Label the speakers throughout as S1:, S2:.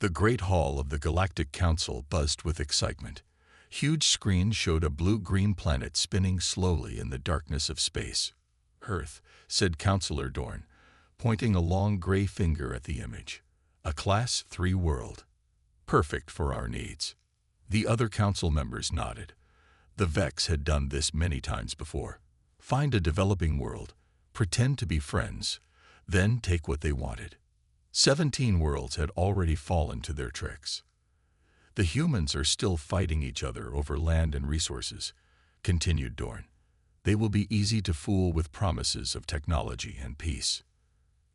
S1: The great hall of the Galactic Council buzzed with excitement. Huge screens showed a blue-green planet spinning slowly in the darkness of space. "Earth," said Counselor Dorn, pointing a long gray finger at the image. "A Class 3 world. Perfect for our needs." The other council members nodded. The Vex had done this many times before. Find a developing world, pretend to be friends, then take what they wanted. 17 worlds had already fallen to their tricks. "The humans are still fighting each other over land and resources," continued Dorn. "They will be easy to fool with promises of technology and peace."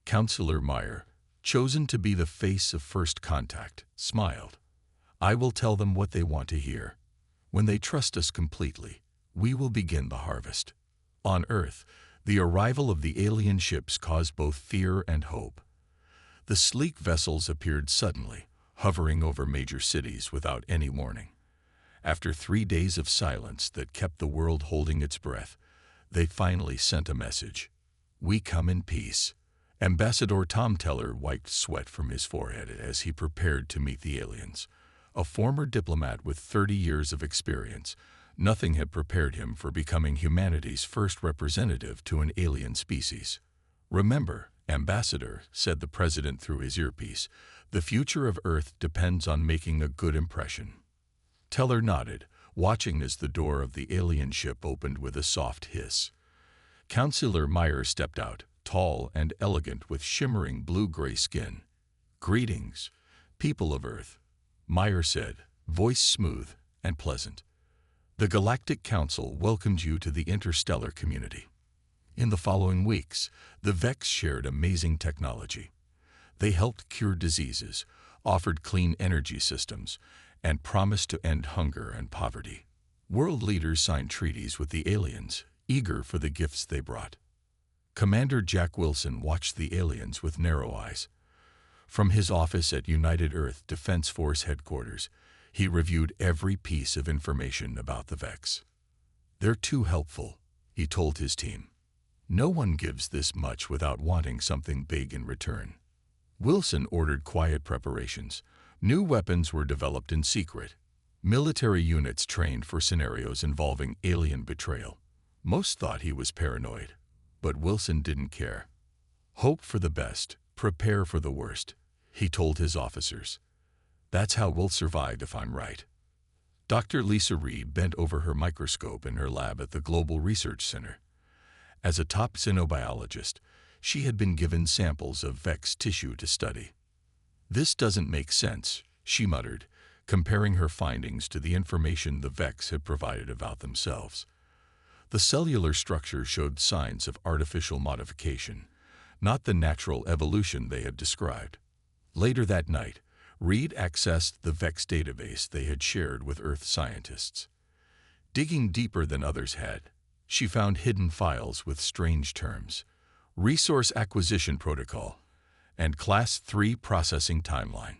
S1: Counselor Meyer, chosen to be the face of first contact, smiled. "I will tell them what they want to hear. When they trust us completely, we will begin the harvest." On Earth, the arrival of the alien ships caused both fear and hope. The sleek vessels appeared suddenly, hovering over major cities without any warning. After 3 days of silence that kept the world holding its breath, they finally sent a message. "We come in peace." Ambassador Tom Teller wiped sweat from his forehead as he prepared to meet the aliens. A former diplomat with 30 years of experience, nothing had prepared him for becoming humanity's first representative to an alien species. "Remember, Ambassador," said the president through his earpiece, "the future of Earth depends on making a good impression." Teller nodded, watching as the door of the alien ship opened with a soft hiss. Counselor Meyer stepped out, tall and elegant with shimmering blue-gray skin. "Greetings, people of Earth," Meyer said, voice smooth and pleasant. "The Galactic Council welcomes you to the interstellar community." In the following weeks, the Vex shared amazing technology. They helped cure diseases, offered clean energy systems, and promised to end hunger and poverty. World leaders signed treaties with the aliens, eager for the gifts they brought. Commander Jack Wilson watched the aliens with narrow eyes. From his office at United Earth Defense Force headquarters, he reviewed every piece of information about the Vex. "They're too helpful," he told his team. "No one gives this much without wanting something big in return." Wilson ordered quiet preparations. New weapons were developed in secret. Military units trained for scenarios involving alien betrayal. Most thought he was paranoid, but Wilson didn't care. "Hope for the best, prepare for the worst," he told his officers. "That's how we'll survive if I'm right." Dr. Lisa Reed bent over her microscope in her lab at the Global Research Center. As a top xenobiologist, she had been given samples of Vex tissue to study. "This doesn't make sense," she muttered, comparing her findings to the information the Vex had provided about themselves. The cellular structure showed signs of artificial modification, not the natural evolution they had described. Later that night, Reed accessed the Vex database they had shared with Earth scientists. Digging deeper than others had, she found hidden files with strange terms, resource acquisition protocol, and Class 3 processing timeline.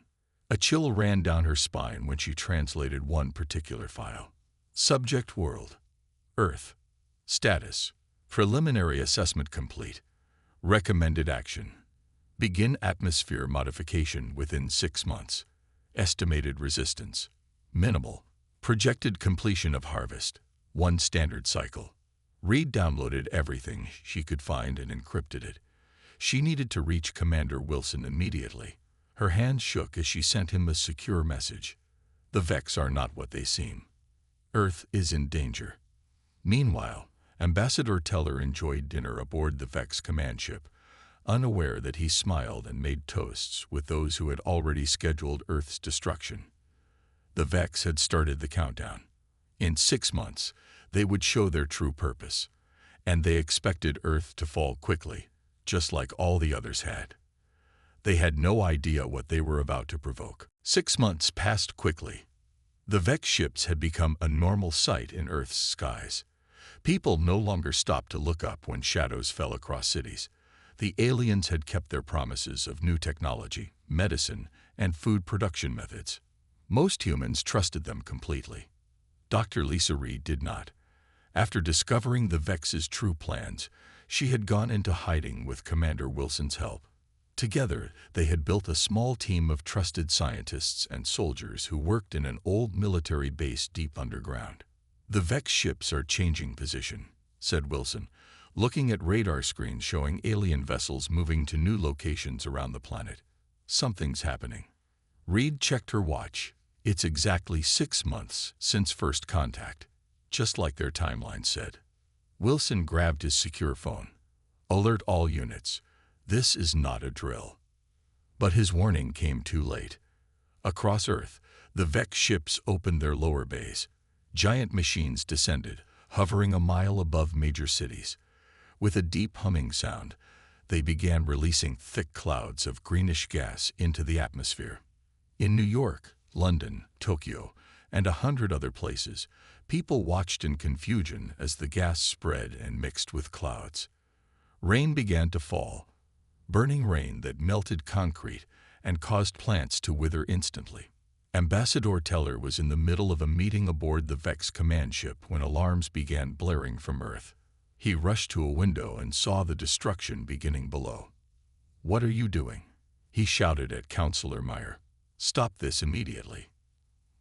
S1: A chill ran down her spine when she translated one particular file. Subject world, Earth. Status, preliminary assessment complete. Recommended action. Begin atmosphere modification within 6 months. Estimated resistance, minimal. Projected completion of harvest, 1 standard cycle. Reed downloaded everything she could find and encrypted it. She needed to reach Commander Wilson immediately. Her hands shook as she sent him a secure message. "The Vex are not what they seem. Earth is in danger." Meanwhile, Ambassador Teller enjoyed dinner aboard the Vex command ship, unaware that he smiled and made toasts with those who had already scheduled Earth's destruction. The Vex had started the countdown. In 6 months, they would show their true purpose, and they expected Earth to fall quickly, just like all the others had. They had no idea what they were about to provoke. 6 months passed quickly. The Vex ships had become a normal sight in Earth's skies. People no longer stopped to look up when shadows fell across cities. The aliens had kept their promises of new technology, medicine, and food production methods. Most humans trusted them completely. Dr. Lisa Reed did not. After discovering the Vex's true plans, she had gone into hiding with Commander Wilson's help. Together, they had built a small team of trusted scientists and soldiers who worked in an old military base deep underground. "The Vex ships are changing position," said Wilson, looking at radar screens showing alien vessels moving to new locations around the planet. "Something's happening." Reed checked her watch. "It's exactly 6 months since first contact, just like their timeline said." Wilson grabbed his secure phone. "Alert all units. This is not a drill." But his warning came too late. Across Earth, the Vex ships opened their lower bays. Giant machines descended, hovering a mile above major cities. With a deep humming sound, they began releasing thick clouds of greenish gas into the atmosphere. In New York, London, Tokyo, and 100 other places, people watched in confusion as the gas spread and mixed with clouds. Rain began to fall, burning rain that melted concrete and caused plants to wither instantly. Ambassador Teller was in the middle of a meeting aboard the Vex command ship when alarms began blaring from Earth. He rushed to a window and saw the destruction beginning below. "What are you doing?" he shouted at Counselor Meyer. "Stop this immediately."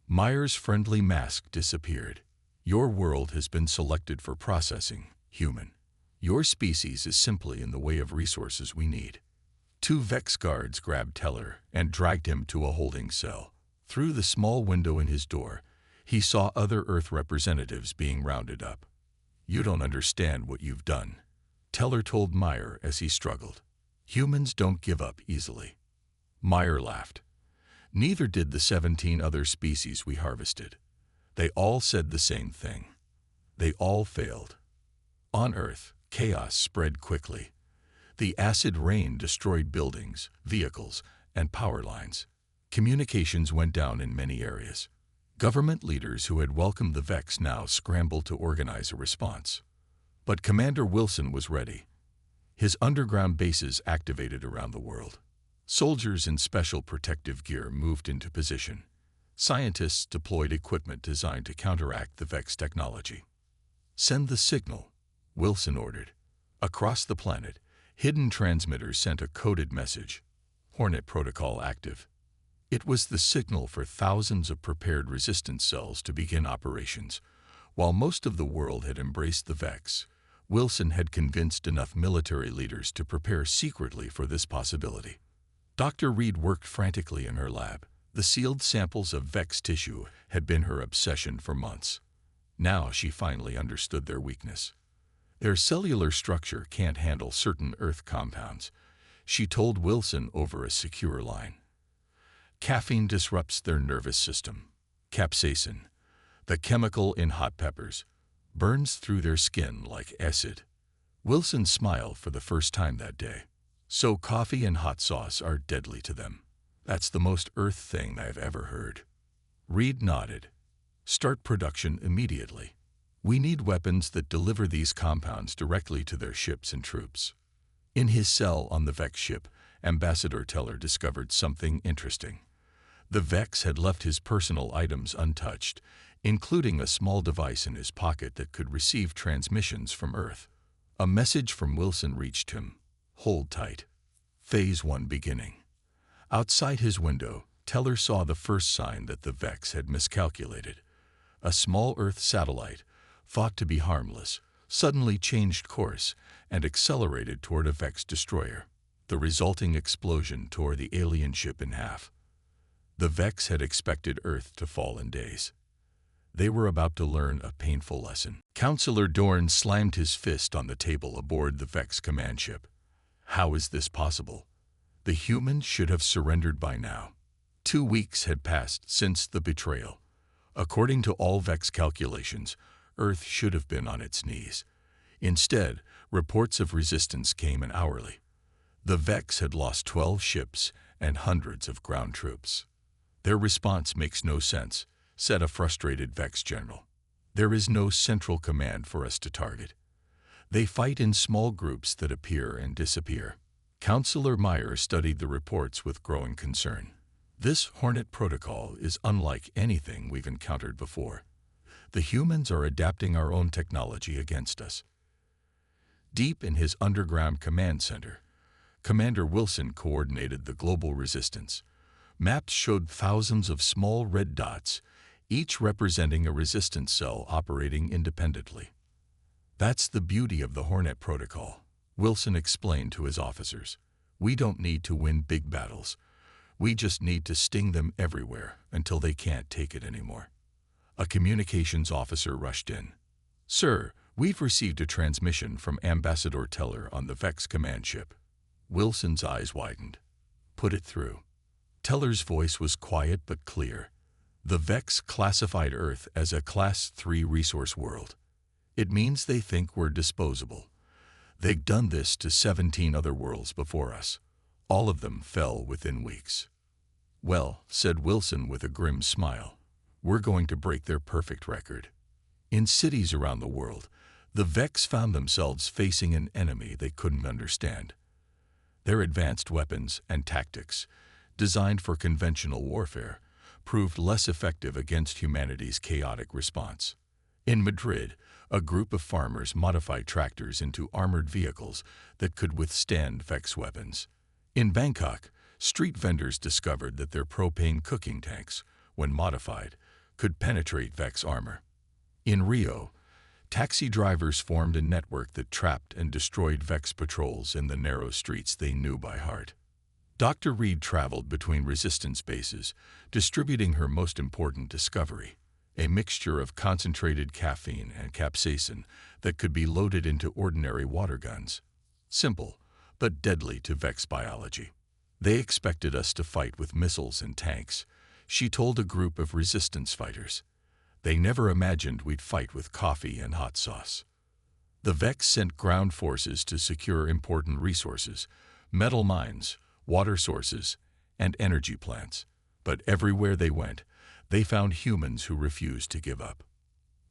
S1: Meyer's friendly mask disappeared. "Your world has been selected for processing, human. Your species is simply in the way of resources we need." 2 Vex guards grabbed Teller and dragged him to a holding cell. Through the small window in his door, he saw other Earth representatives being rounded up. "You don't understand what you've done," Teller told Meyer as he struggled. "Humans don't give up easily." Meyer laughed. "Neither did the 17 other species we harvested. They all said the same thing. They all failed." On Earth, chaos spread quickly. The acid rain destroyed buildings, vehicles, and power lines. Communications went down in many areas. Government leaders who had welcomed the Vex now scrambled to organize a response. But Commander Wilson was ready. His underground bases activated around the world. Soldiers in special protective gear moved into position. Scientists deployed equipment designed to counteract the Vex technology. "Send the signal," Wilson ordered. Across the planet, hidden transmitters sent a coded message. "Hornet protocol active." It was the signal for thousands of prepared resistance cells to begin operations. While most of the world had embraced the Vex, Wilson had convinced enough military leaders to prepare secretly for this possibility. Dr. Reed worked frantically in her lab. The sealed samples of Vex tissue had been her obsession for months. Now she finally understood their weakness. Their cellular structure can't handle certain Earth compounds, she told Wilson over a secure line. Caffeine disrupts their nervous system. Capsaicin, the chemical in hot peppers, burns through their skin like acid. Wilson smiled for the first time that day. "So coffee and hot sauce are deadly to them. That's the most Earth thing I've ever heard." Reed nodded. "Start production immediately. We need weapons that deliver these compounds directly to their ships and troops." In his cell on the Vex ship, Ambassador Teller discovered something interesting. The Vex had left his personal items untouched, including a small device in his pocket that could receive transmissions from Earth. A message from Wilson reached him. "Hold tight. Phase 1 beginning." Outside his window, Teller saw the first sign that the Vex had miscalculated. A small Earth satellite, thought to be harmless, suddenly changed course and accelerated toward a Vex destroyer. The resulting explosion tore the alien ship in half. The Vex had expected Earth to fall in days. They were about to learn a painful lesson. Counselor Dorn slammed his fist on the table aboard the Vex command ship. "How is this possible? The humans should have surrendered by now." 2 weeks had passed since the betrayal. According to all Vex calculations, Earth should have been on its knees. Instead, reports of resistance came in hourly. The Vex had lost 12 ships and hundreds of ground troops. "Their response makes no sense," said a frustrated Vex general. "There is no central command for us to target. They fight in small groups that appear and disappear." Counselor Meyer studied the reports with growing concern. "This Hornet protocol is unlike anything we've encountered before. The humans are adapting our own technology against us." Deep in his underground command center, Commander Wilson coordinated the global resistance. Maps showed thousands of small red dots, each representing a resistance cell operating independently. That's the beauty of the Hornet Protocol, Wilson explained to his officers. We don't need to win big battles. We just need to sting them everywhere until they can't take it anymore. A communications officer rushed in. Sir, we've received a transmission from Ambassador Teller on the Vex command ship. Wilson's eyes widened. Put it through. Teller's voice was quiet but clear. The Vex classified Earth as a Class 3 resource world. It means they think we're disposable. They've done this to 17 other worlds before us. All of them fell within weeks. Well, said Wilson with a grim smile, we're going to break their perfect record. In cities around the world, the Vex found themselves facing an enemy they couldn't understand. Their advanced weapons and tactics, designed for conventional warfare, proved less effective against humanity's chaotic response. In Madrid, a group of farmers modified tractors into armored vehicles that could withstand Vex weapons. In Bangkok, street vendors discovered that their propane cooking tanks, when modified, could penetrate Vex armor. In Rio, taxi drivers formed a network that trapped and destroyed Vex patrols in the narrow streets they knew by heart. Dr. Reed traveled between resistance bases, distributing her most important discovery, a mixture of concentrated caffeine and capsaicin that could be loaded into ordinary water guns. Simple, but deadly to Vex biology. They expected us to fight with missiles and tanks, she told a group of resistance fighters. They never imagined we'd fight with coffee and hot sauce. The Vex sent ground forces to secure important resources, metal mines, water sources, and energy plants. But everywhere they went, they found humans who refused to give up.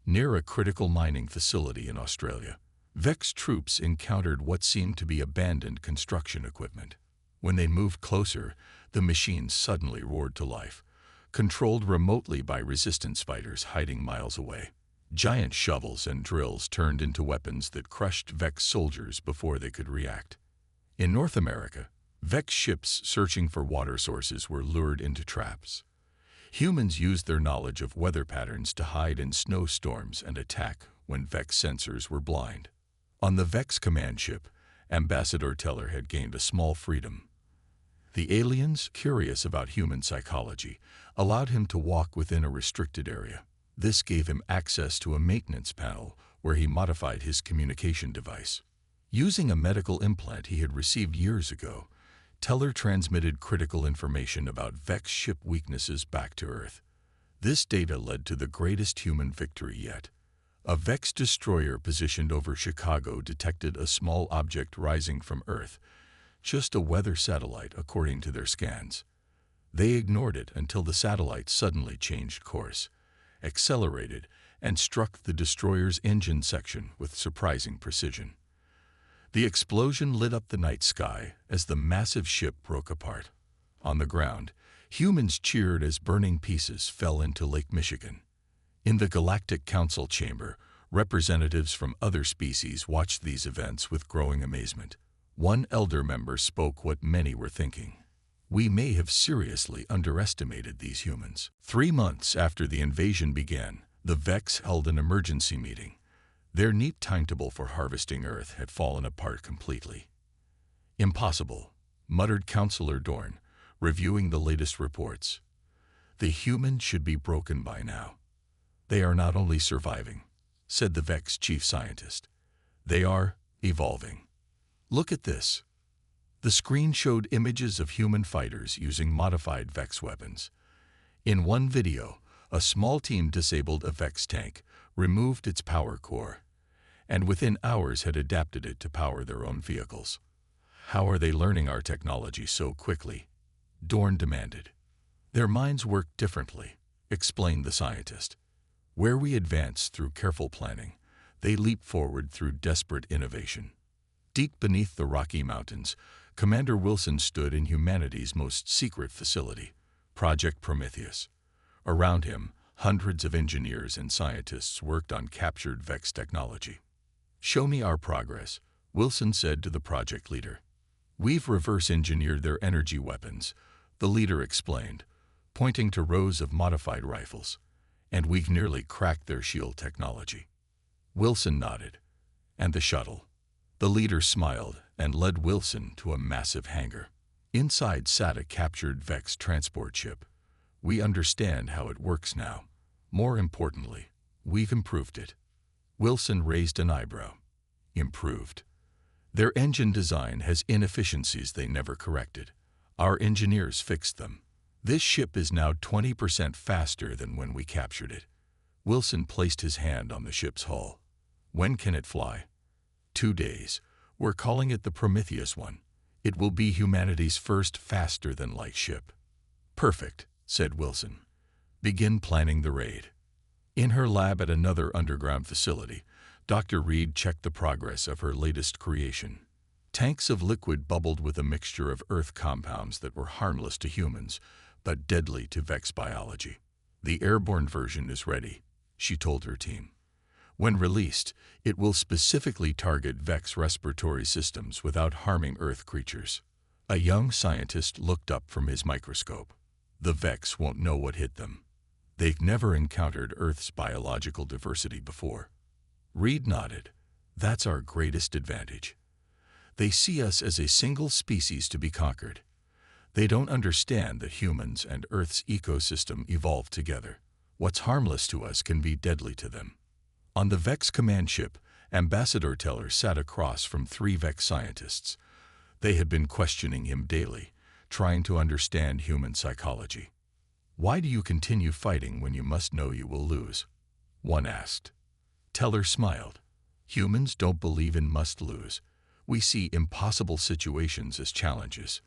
S1: Near a critical mining facility in Australia, Vex troops encountered what seemed to be abandoned construction equipment. When they moved closer, the machines suddenly roared to life, controlled remotely by resistance fighters hiding miles away. Giant shovels and drills turned into weapons that crushed Vex soldiers before they could react. In North America, Vex ships searching for water sources were lured into traps. Humans used their knowledge of weather patterns to hide in snowstorms and attack when Vex sensors were blind. On the Vex command ship, Ambassador Teller had gained a small freedom. The aliens, curious about human psychology, allowed him to walk within a restricted area. This gave him access to a maintenance panel where he modified his communication device. Using a medical implant he had received years ago, Teller transmitted critical information about Vex ship weaknesses back to Earth. This data led to the greatest human victory yet. A Vex destroyer positioned over Chicago detected a small object rising from Earth, just a weather satellite according to their scans. They ignored it until the satellite suddenly changed course, accelerated, and struck the destroyer's engine section with surprising precision. The explosion lit up the night sky as the massive ship broke apart. On the ground, humans cheered as burning pieces fell into Lake Michigan. In the Galactic Council chamber, representatives from other species watched these events with growing amazement. One elder member spoke what many were thinking. We may have seriously underestimated these humans. 3 months after the invasion began, the Vex held an emergency meeting. Their neat timetable for harvesting Earth had fallen apart completely. Impossible, muttered Counselor Dorn, reviewing the latest reports. The humans should be broken by now. They are not only surviving, said the Vex chief scientist. They are evolving. Look at this. The screen showed images of human fighters using modified Vex weapons. In one video, a small team disabled a Vex tank, removed its power core, and within hours had adapted it to power their own vehicles. How are they learning our technology so quickly? Dorn demanded. Their minds work differently, explained the scientist. Where we advance through careful planning, they leap forward through desperate innovation. Deep beneath the Rocky Mountains, Commander Wilson stood in humanity's most secret facility, Project Prometheus. Around him, hundreds of engineers and scientists worked on captured Vex technology. Show me our progress, Wilson said to the project leader. We've reverse-engineered their energy weapons, the leader explained, pointing to rows of modified rifles. And we've nearly cracked their shield technology. Wilson nodded. And the shuttle? The leader smiled and led Wilson to a massive hangar. Inside sat a captured Vex transport ship. We understand how it works now. More importantly, we've improved it. Wilson raised an eyebrow. Improved. Their engine design has inefficiencies they never corrected. Our engineers fixed them. This ship is now 20% faster than when we captured it. Wilson placed his hand on the ship's hull. When can it fly? 2 days. We're calling it the Prometheus one. It will be humanity's first faster-than-light ship. Perfect, said Wilson. Begin planning the raid. In her lab at another underground facility, Dr. Reed checked the progress of her latest creation. Tanks of liquid bubbled with a mixture of Earth compounds that were harmless to humans, but deadly to Vex biology. The airborne version is ready, she told her team. When released, it will specifically target Vex respiratory systems without harming Earth creatures. A young scientist looked up from his microscope. The Vex won't know what hit them. They've never encountered Earth's biological diversity before. Reed nodded. That's our greatest advantage. They see us as a single species to be conquered. They don't understand that humans and Earth's ecosystem evolved together. What's harmless to us can be deadly to them. On the Vex command ship, Ambassador Teller sat across from 3 Vex scientists. They had been questioning him daily, trying to understand human psychology. Why do you continue fighting when you must know you will lose? One asked. Teller smiled. Humans don't believe in must lose. We see impossible situations as challenges.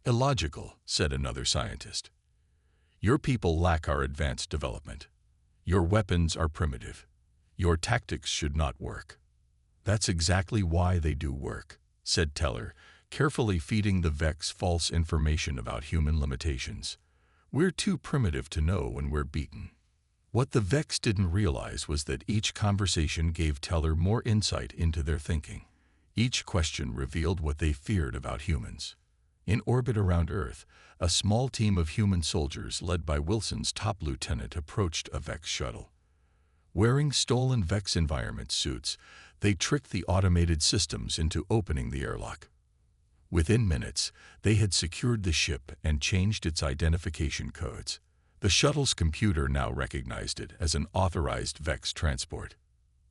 S1: Illogical, said another scientist. Your people lack our advanced development. Your weapons are primitive. Your tactics should not work. That's exactly why they do work, said Teller, carefully feeding the Vex false information about human limitations. We're too primitive to know when we're beaten. What the Vex didn't realize was that each conversation gave Teller more insight into their thinking. Each question revealed what they feared about humans. In orbit around Earth, a small team of human soldiers led by Wilson's top lieutenant approached a Vex shuttle. Wearing stolen Vex environment suits, they tricked the automated systems into opening the airlock. Within minutes, they had secured the ship and changed its identification codes. The shuttle's computer now recognized it as an authorized Vex transport.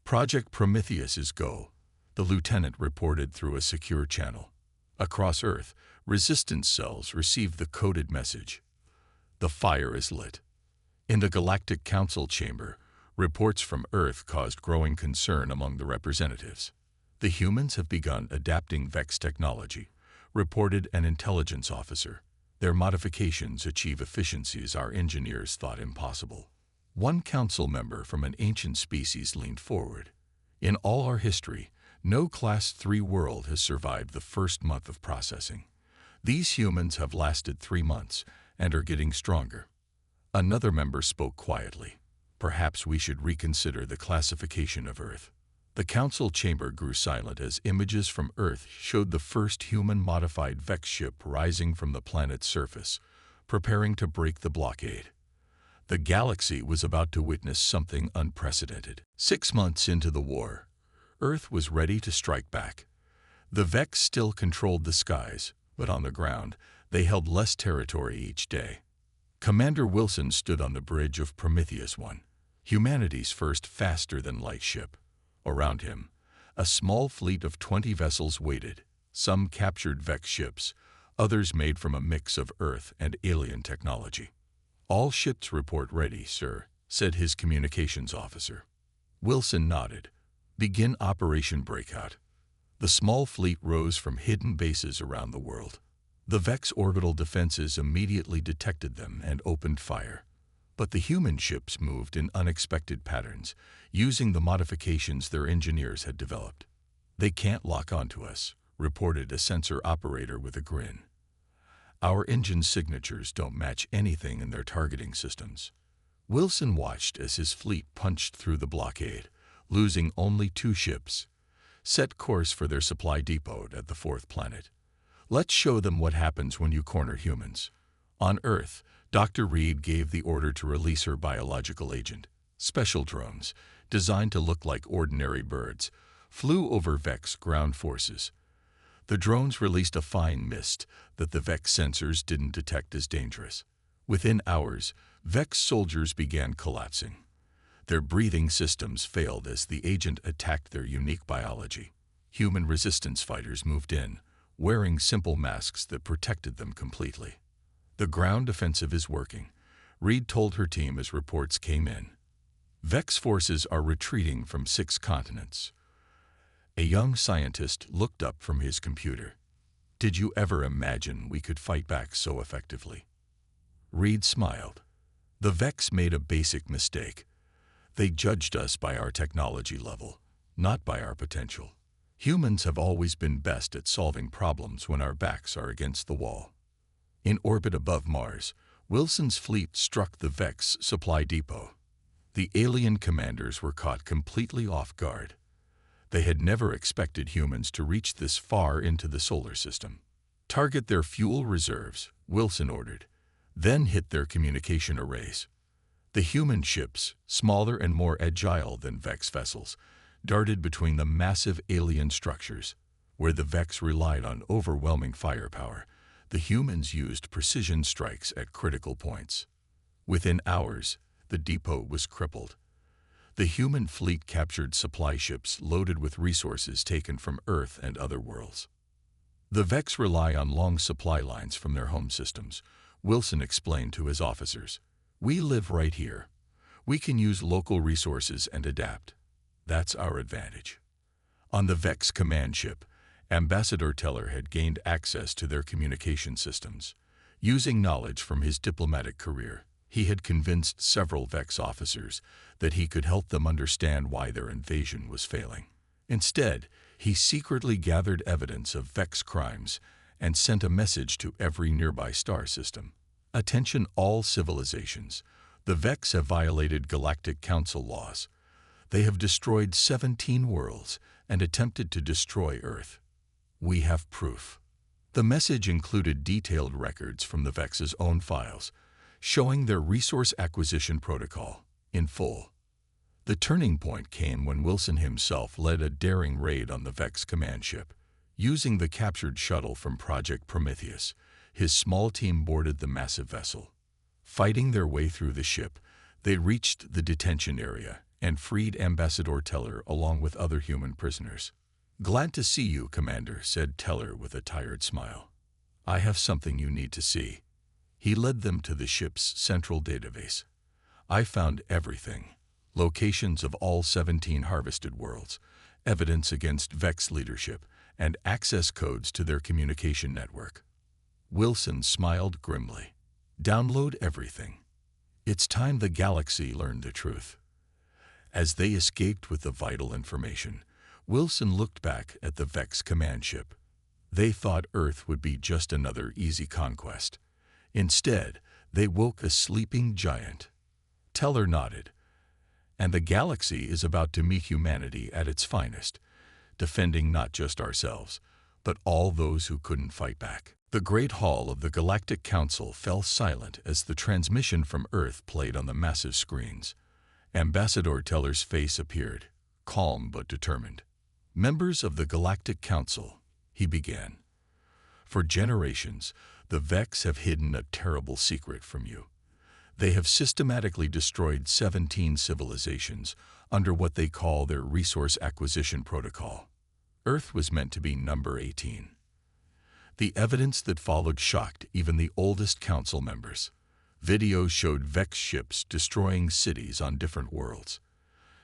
S1: Project Prometheus is go, the lieutenant reported through a secure channel. Across Earth, resistance cells received the coded message. The fire is lit. In the Galactic Council chamber, reports from Earth caused growing concern among the representatives. The humans have begun adapting Vex technology, reported an intelligence officer. Their modifications achieve efficiencies our engineers thought impossible. One council member from an ancient species leaned forward. In all our history, no Class 3 world has survived the first month of processing. These humans have lasted 3 months and are getting stronger. Another member spoke quietly. Perhaps we should reconsider the classification of Earth. The council chamber grew silent as images from Earth showed the first human-modified Vex ship rising from the planet's surface, preparing to break the blockade. The galaxy was about to witness something unprecedented. 6 months into the war, Earth was ready to strike back. The Vex still controlled the skies, but on the ground, they held less territory each day. Commander Wilson stood on the bridge of Prometheus 1, humanity's first faster-than-light ship. Around him, a small fleet of 20 vessels waited, some captured Vex ships, others made from a mix of Earth and alien technology. All ships report ready, sir, said his communications officer. Wilson nodded. Begin Operation Breakout. The small fleet rose from hidden bases around the world. The Vex orbital defenses immediately detected them and opened fire. But the human ships moved in unexpected patterns, using the modifications their engineers had developed. They can't lock onto us, reported a sensor operator with a grin. Our engine signatures don't match anything in their targeting systems. Wilson watched as his fleet punched through the blockade, losing only 2 ships. Set course for their supply depot at the 4th planet. Let's show them what happens when you corner humans. On Earth, Dr. Reed gave the order to release her biological agent. Special drones, designed to look like ordinary birds, flew over Vex ground forces. The drones released a fine mist that the Vex sensors didn't detect as dangerous. Within hours, Vex soldiers began collapsing. Their breathing systems failed as the agent attacked their unique biology. Human resistance fighters moved in, wearing simple masks that protected them completely. The ground offensive is working, Reed told her team as reports came in. Vex forces are retreating from 6 continents. A young scientist looked up from his computer. Did you ever imagine we could fight back so effectively? Reed smiled. The Vex made a basic mistake. They judged us by our technology level, not by our potential. Humans have always been best at solving problems when our backs are against the wall. In orbit above Mars, Wilson's fleet struck the Vex supply depot. The alien commanders were caught completely off guard. They had never expected humans to reach this far into the solar system. Target their fuel reserves, Wilson ordered, then hit their communication arrays. The human ships, smaller and more agile than Vex vessels, darted between the massive alien structures. Where the Vex relied on overwhelming firepower, the humans used precision strikes at critical points. Within hours, the depot was crippled. The human fleet captured supply ships loaded with resources taken from Earth and other worlds. The Vex rely on long supply lines from their home systems, Wilson explained to his officers. We live right here. We can use local resources and adapt. That's our advantage. On the Vex command ship, Ambassador Teller had gained access to their communication systems. Using knowledge from his diplomatic career, he had convinced several Vex officers that he could help them understand why their invasion was failing. Instead, he secretly gathered evidence of Vex crimes and sent a message to every nearby star system. Attention all civilizations. The Vex have violated Galactic Council laws. They have destroyed 17 worlds and attempted to destroy Earth. We have proof. The message included detailed records from the Vex's own files, showing their resource acquisition protocol in full. The turning point came when Wilson himself led a daring raid on the Vex command ship. Using the captured shuttle from Project Prometheus, his small team boarded the massive vessel. Fighting their way through the ship, they reached the detention area and freed Ambassador Teller along with other human prisoners. Glad to see you, Commander, said Teller with a tired smile. I have something you need to see. He led them to the ship's central database. I found everything. Locations of all 17 harvested worlds, evidence against Vex leadership, and access codes to their communication network. Wilson smiled grimly. Download everything. It's time the galaxy learned the truth. As they escaped with the vital information, Wilson looked back at the Vex command ship. They thought Earth would be just another easy conquest. Instead, they woke a sleeping giant. Teller nodded. And the galaxy is about to meet humanity at its finest, defending not just ourselves, but all those who couldn't fight back. The Great Hall of the Galactic Council fell silent as the transmission from Earth played on the massive screens. Ambassador Teller's face appeared, calm but determined. Members of the Galactic Council, he began. For generations, the Vex have hidden a terrible secret from you. They have systematically destroyed 17 civilizations under what they call their resource acquisition protocol. Earth was meant to be number 18. The evidence that followed shocked even the oldest council members. Videos showed Vex ships destroying cities on different worlds.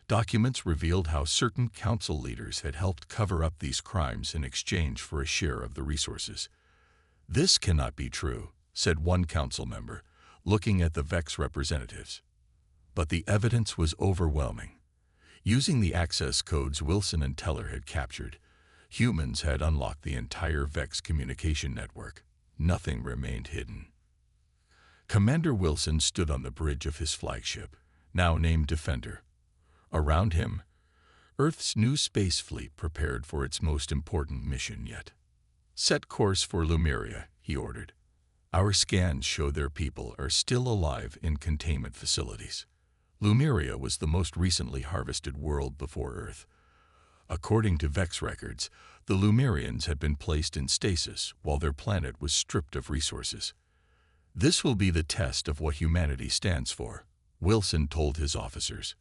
S1: Documents revealed how certain council leaders had helped cover up these crimes in exchange for a share of the resources. This cannot be true, said one council member, looking at the Vex representatives. But the evidence was overwhelming. Using the access codes Wilson and Teller had captured, humans had unlocked the entire Vex communication network. Nothing remained hidden. Commander Wilson stood on the bridge of his flagship, now named Defender. Around him, Earth's new space fleet prepared for its most important mission yet. "Set course for Lumeria," he ordered. "Our scans show their people are still alive in containment facilities." Lumeria was the most recently harvested world before Earth. According to Vex records, the Lumerians had been placed in stasis while their planet was stripped of resources. "This will be the test of what humanity stands for," Wilson told his officers.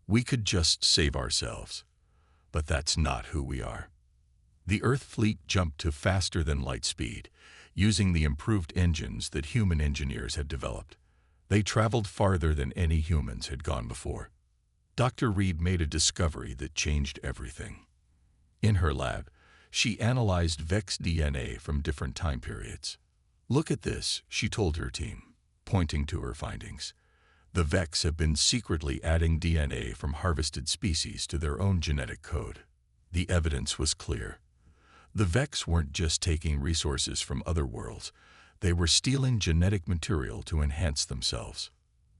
S1: "We could just save ourselves. But that's not who we are." The Earth fleet jumped to faster than light speed, using the improved engines that human engineers had developed. They traveled farther than any humans had gone before. Dr. Reed made a discovery that changed everything. In her lab, she analyzed Vex DNA from different time periods. "Look at this," she told her team, pointing to her findings. "The Vex have been secretly adding DNA from harvested species to their own genetic code." The evidence was clear. The Vex weren't just taking resources from other worlds, they were stealing genetic material to enhance themselves.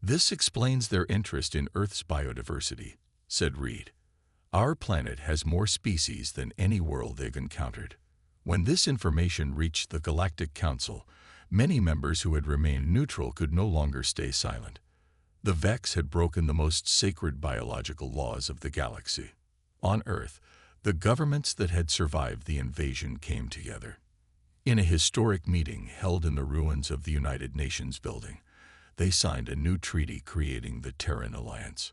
S1: "This explains their interest in Earth's biodiversity," said Reed. "Our planet has more species than any world they've encountered." When this information reached the Galactic Council, many members who had remained neutral could no longer stay silent. The Vex had broken the most sacred biological laws of the galaxy. On Earth, the governments that had survived the invasion came together. In a historic meeting held in the ruins of the United Nations building, they signed a new treaty creating the Terran Alliance.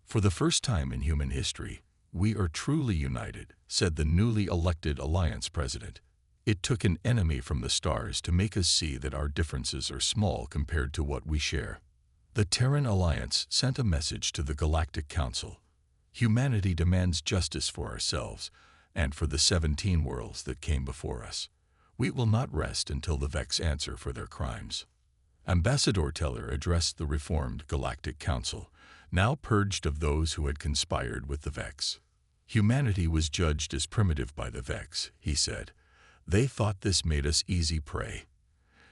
S1: "For the first time in human history, we are truly united," said the newly elected Alliance president. "It took an enemy from the stars to make us see that our differences are small compared to what we share." The Terran Alliance sent a message to the Galactic Council. "Humanity demands justice for ourselves and for the 17 worlds that came before us. We will not rest until the Vex answer for their crimes." Ambassador Teller addressed the reformed Galactic Council, now purged of those who had conspired with the Vex. "Humanity was judged as primitive by the Vex," he said. "They thought this made us easy prey.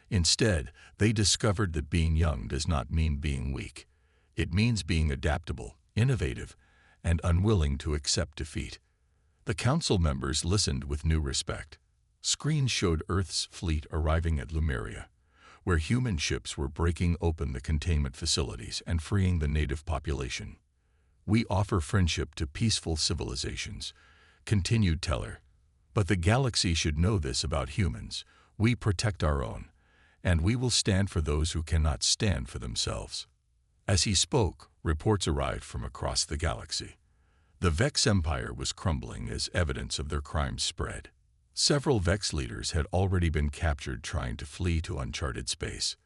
S1: Instead, they discovered that being young does not mean being weak. It means being adaptable, innovative, and unwilling to accept defeat." The council members listened with new respect. Screens showed Earth's fleet arriving at Lumeria, where human ships were breaking open the containment facilities and freeing the native population. "We offer friendship to peaceful civilizations," continued Teller. "But the galaxy should know this about humans. We protect our own, and we will stand for those who cannot stand for themselves." As he spoke, reports arrived from across the galaxy. The Vex Empire was crumbling as evidence of their crimes spread. Several Vex leaders had already been captured trying to flee to uncharted space.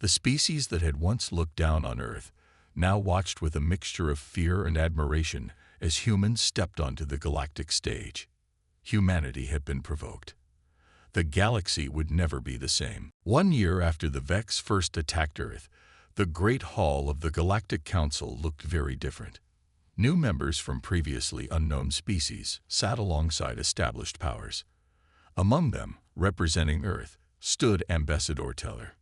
S1: The species that had once looked down on Earth now watched with a mixture of fear and admiration as humans stepped onto the galactic stage. Humanity had been provoked. The galaxy would never be the same. 1 year after the Vex first attacked Earth, the Great Hall of the Galactic Council looked very different. New members from previously unknown species sat alongside established powers. Among them, representing Earth, stood Ambassador Teller.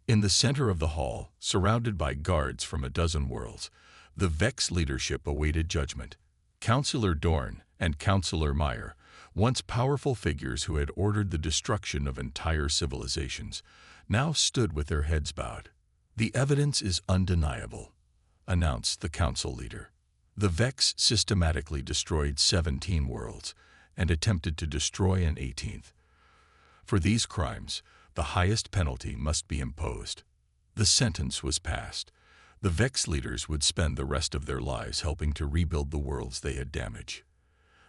S1: In the center of the hall, surrounded by guards from a dozen worlds, the Vex leadership awaited judgment. Councillor Dorn and Councillor Meyer, once powerful figures who had ordered the destruction of entire civilizations, now stood with their heads bowed. "The evidence is undeniable," announced the council leader. "The Vex systematically destroyed 17 worlds and attempted to destroy an 18th. For these crimes, the highest penalty must be imposed." The sentence was passed. The Vex leaders would spend the rest of their lives helping to rebuild the worlds they had damaged.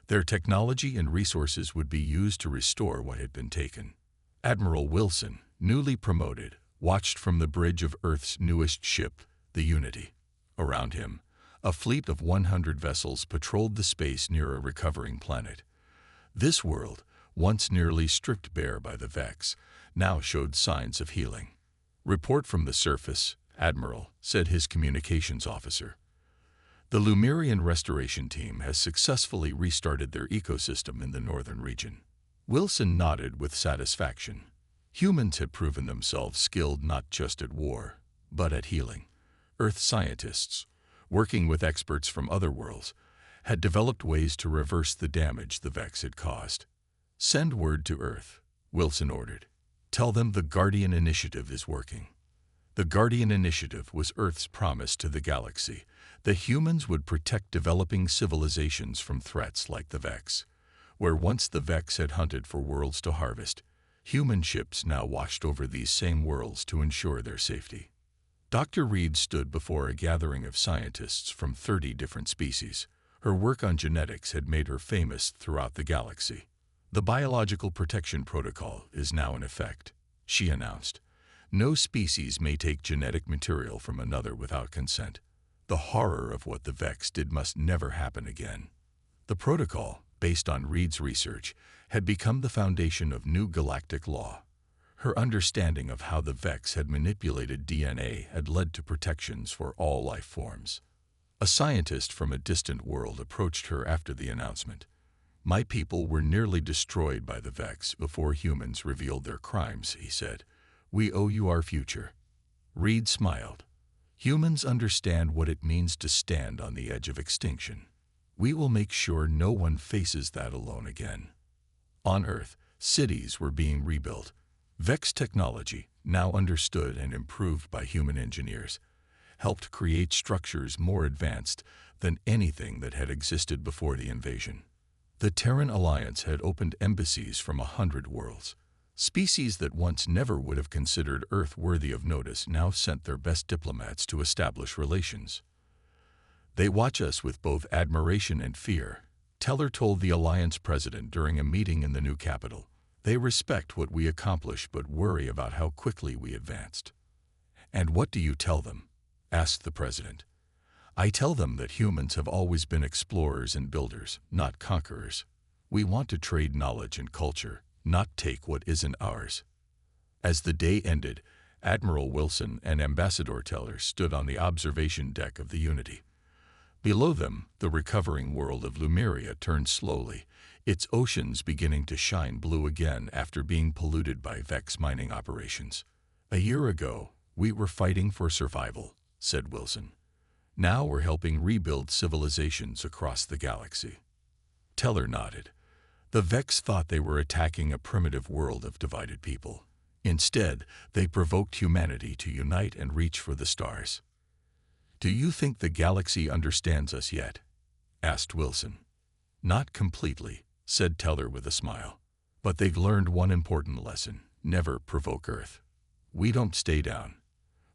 S1: Their technology and resources would be used to restore what had been taken. Admiral Wilson, newly promoted, watched from the bridge of Earth's newest ship, the Unity. Around him, a fleet of 100 vessels patrolled the space near a recovering planet. This world, once nearly stripped bare by the Vex, now showed signs of healing. "Report from the surface, Admiral," said his communications officer. "The Lumerian restoration team has successfully restarted their ecosystem in the northern region." Wilson nodded with satisfaction. Humans had proven themselves skilled not just at war, but at healing. Earth scientists, working with experts from other worlds, had developed ways to reverse the damage the Vex had caused. Send word to Earth, Wilson ordered. Tell them the Guardian Initiative is working. The Guardian Initiative was Earth's promise to the galaxy. The humans would protect developing civilizations from threats like the Vex. Where once the Vex had hunted for worlds to harvest, human ships now watched over these same worlds to ensure their safety. Dr. Reed stood before a gathering of scientists from 30 different species. Her work on genetics had made her famous throughout the galaxy. The Biological Protection Protocol is now in effect, she announced. No species may take genetic material from another without consent. The horror of what the Vex did must never happen again. The protocol, based on Reed's research, had become the foundation of new galactic law. Her understanding of how the Vex had manipulated DNA had led to protections for all life forms. A scientist from a distant world approached her after the announcement. My people were nearly destroyed by the Vex before humans revealed their crimes, he said. We owe you our future. Reed smiled. Humans understand what it means to stand on the edge of extinction. We will make sure no one faces that alone again. On Earth, cities were being rebuilt. Vex technology, now understood and improved by human engineers, helped create structures more advanced than anything that had existed before the invasion. The Terran Alliance had opened embassies from 100 worlds. Species that once never would have considered Earth worthy of notice now sent their best diplomats to establish relations. They watch us with both admiration and fear, Teller told the Alliance president during a meeting in the new capital. They respect what we accomplish but worry about how quickly we advanced. And what do you tell them? Asked the president. I tell them that humans have always been explorers and builders, not conquerors. We want to trade knowledge and culture, not take what isn't ours. As the day ended, Admiral Wilson and Ambassador Teller stood on the observation deck of the Unity. Below them, the recovering world of Lumeria turned slowly, its oceans beginning to shine blue again after being polluted by Vex mining operations. A year ago, we were fighting for survival, said Wilson. Now we're helping rebuild civilizations across the galaxy. Teller nodded. The Vex thought they were attacking a primitive world of divided people. Instead, they provoked humanity to unite and reach for the stars. Do you think the galaxy understands us yet? Asked Wilson. Not completely, said Teller with a smile. But they've learned one important lesson: never provoke Earth. We don't stay down.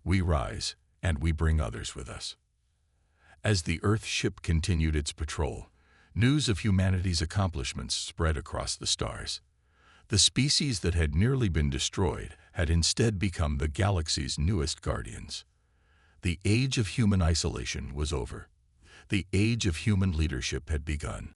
S1: We rise, and we bring others with us. As the Earth ship continued its patrol, news of humanity's accomplishments spread across the stars. The species that had nearly been destroyed had instead become the galaxy's newest guardians. The age of human isolation was over. The age of human leadership had begun.